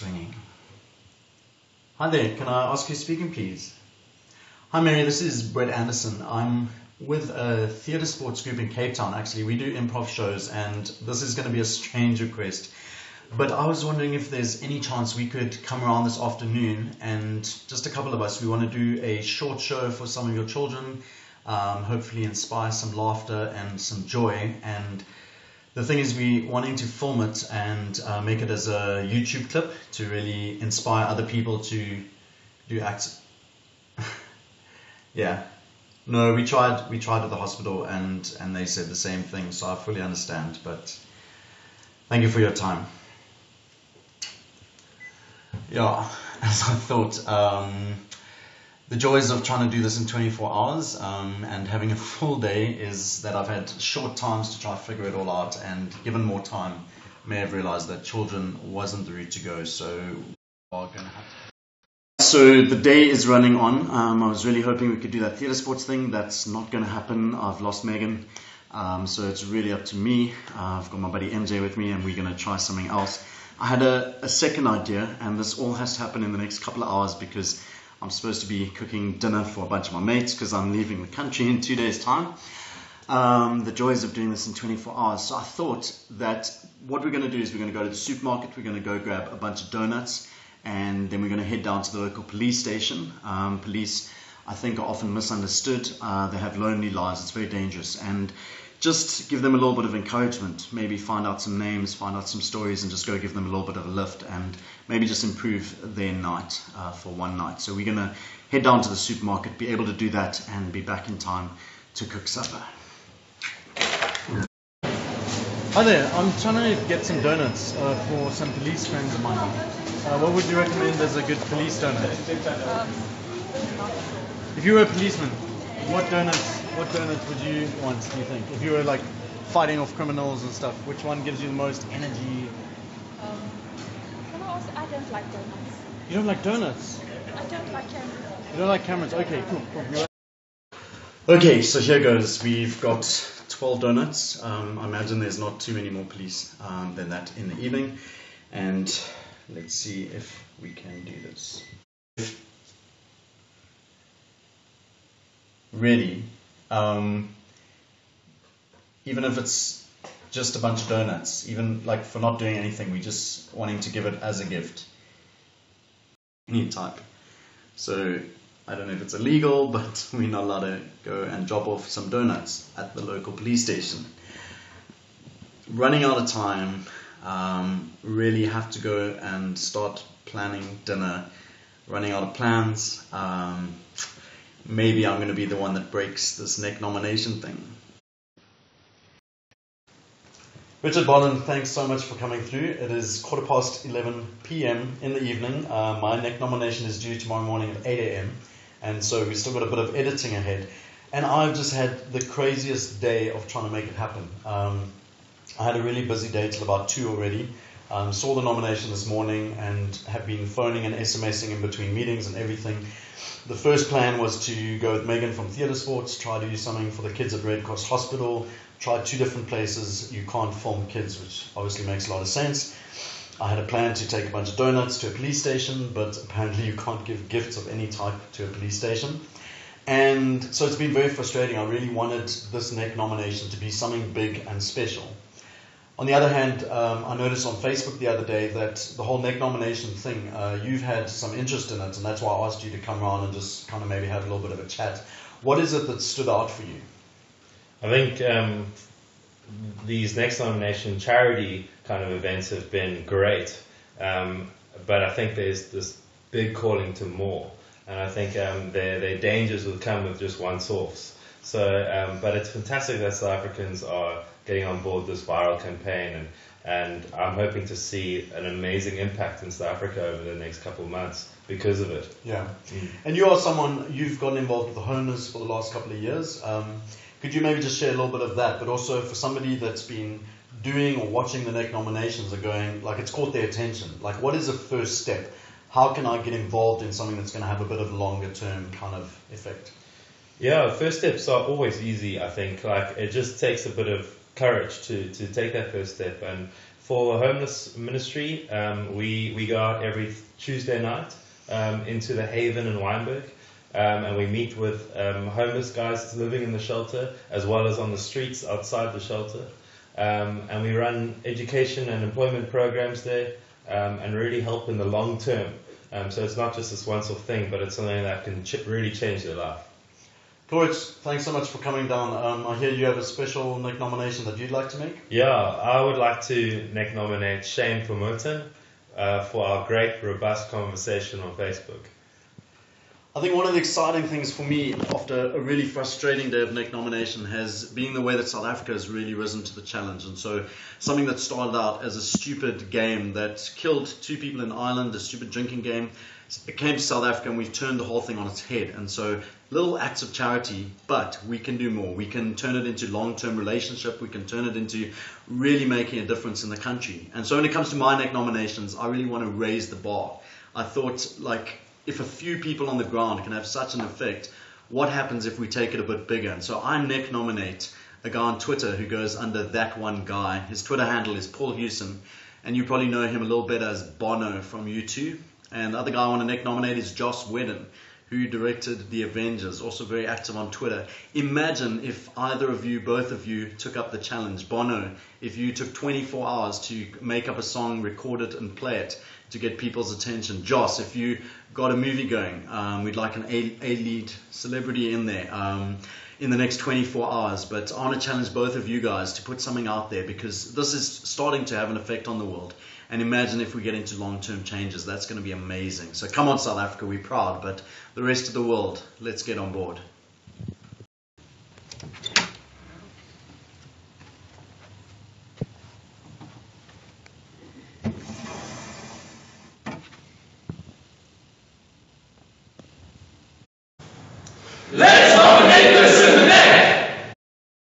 It's ringing. Hi there, can I ask you speaking, please? Hi Mary, this is Brett Anderson. I'm with a theatre sports group in Cape Town. Actually, we do improv shows, and this is going to be a strange request. But I was wondering if there's any chance we could come around this afternoon, and just a couple of us, we want to do a short show for some of your children, hopefully inspire some laughter and some joy. And the thing is, we're wanting to film it and make it as a YouTube clip to really inspire other people to do acts. Yeah. No, we tried at the hospital and they said the same thing, so I fully understand. But thank you for your time. Yeah, as I thought, the joys of trying to do this in 24 hours and having a full day is that I've had short times to try to figure it all out, and given more time, may have realized that children wasn't the route to go, so we are going to have to. So the day is running on. I was really hoping we could do that theatre sports thing. That's not going to happen. I've lost Megan, so it's really up to me. I've got my buddy MJ with me, and we're going to try something else. I had a second idea, and this all has to happen in the next couple of hours because I'm supposed to be cooking dinner for a bunch of my mates because I'm leaving the country in 2 days' time. The joys of doing this in 24 hours. So I thought that what we're going to do is we're going to go to the supermarket, we're going to go grab a bunch of donuts, and then we're going to head down to the local police station. Police, I think, are often misunderstood. They have lonely lives. It's very dangerous. And just give them a little bit of encouragement, maybe find out some names, find out some stories, and just go give them a little bit of a lift and maybe just improve their night for one night. So we're going to head down to the supermarket, be able to do that, and be back in time to cook supper. Hi there, I'm trying to get some donuts for some police friends of mine. What would you recommend as a good police donut? If you were a policeman, what donuts would you want, do you think? If you were like fighting off criminals and stuff, which one gives you the most energy? I don't like donuts. You don't like donuts? I don't like cameras. You don't like cameras? Okay, cool. Okay, so here goes. We've got 12 donuts. I imagine there's not too many more police than that in the evening. And let's see if we can do this. Really, even if it's just a bunch of donuts, even like for not doing anything, we just wanting to give it as a gift. Any type. So I don't know if it's illegal, but we're not allowed to go and drop off some donuts at the local police station. Running out of time, really have to go and start planning dinner. Running out of plans. Maybe I'm going to be the one that breaks this Neknominate thing. Richard Bolland, thanks so much for coming through. It is 11:15 p.m. in the evening. My Neknominate is due tomorrow morning at 8 a.m. And so we've still got a bit of editing ahead. And I've just had the craziest day of trying to make it happen. I had a really busy day till about 2 already. Saw the nomination this morning and have been phoning and SMSing in between meetings and everything. The first plan was to go with Megan from Theatre Sports, try to do something for the kids at Red Cross Hospital, try 2 different places. You can't film kids, which obviously makes a lot of sense. I had a plan to take a bunch of donuts to a police station, but apparently you can't give gifts of any type to a police station. And so it's been very frustrating. I really wanted this Neknominate to be something big and special. On the other hand, I noticed on Facebook the other day that the whole Neknominate thing, you've had some interest in it, and that's why I asked you to come around and just kind of maybe have a little bit of a chat. What is it that stood out for you? I think these Neknominate charity kind of events have been great, but I think there's this big calling to more, and I think their dangers will come with just one source. So, but it's fantastic that South Africans are getting on board this viral campaign, and I'm hoping to see an amazing impact in South Africa over the next couple of months because of it. Yeah. And you are someone, you've gotten involved with the homeless for the last couple of years. Could you maybe just share a little bit of that, but also for somebody that's been doing or watching the Neknominations and going, like, it's caught their attention. Like, what is the first step? How can I get involved in something that's going to have a bit of longer term kind of effect? Yeah, first steps are always easy, I think. Like, it just takes a bit of courage to take that first step. And For the homeless ministry, we go out every Tuesday night into the Haven in Weinberg, and we meet with homeless guys living in the shelter as well as on the streets outside the shelter. And we run education and employment programs there, and really help in the long term. So it's not just this once-off thing, but it's something that can really change their life. George, thanks so much for coming down. I hear you have a special Nick nomination that you'd like to make. Yeah, I would like to nominate Shane Formoten for our great, robust conversation on Facebook. I think one of the exciting things for me after a really frustrating day of Nick nomination has been the way that South Africa has really risen to the challenge. And so something that started out as a stupid game that killed 2 people in Ireland, a stupid drinking game, it came to South Africa and we've turned the whole thing on its head. And so little acts of charity, but we can do more. We can turn it into long-term relationship. We can turn it into really making a difference in the country. And so when it comes to my Nick nominations, I really want to raise the bar. I thought, like, if a few people on the ground can have such an effect, what happens if we take it a bit bigger? And so I nominate a guy on Twitter who goes under that one guy. His Twitter handle is Paul Hewson, and you probably know him a little better as Bono from U2. And the other guy I want to nominate is Joss Whedon, who directed The Avengers, also very active on Twitter. Imagine if either of you, both of you, took up the challenge. Bono, if you took 24 hours to make up a song, record it, and play it to get people's attention. Joss, if you got a movie going, we'd like an A-lead celebrity in there in the next 24 hours. But I want to challenge both of you guys to put something out there, because this is starting to have an effect on the world. And imagine if we get into long-term changes. That's going to be amazing. So come on, South Africa, we're proud. But the rest of the world, let's get on board. Let's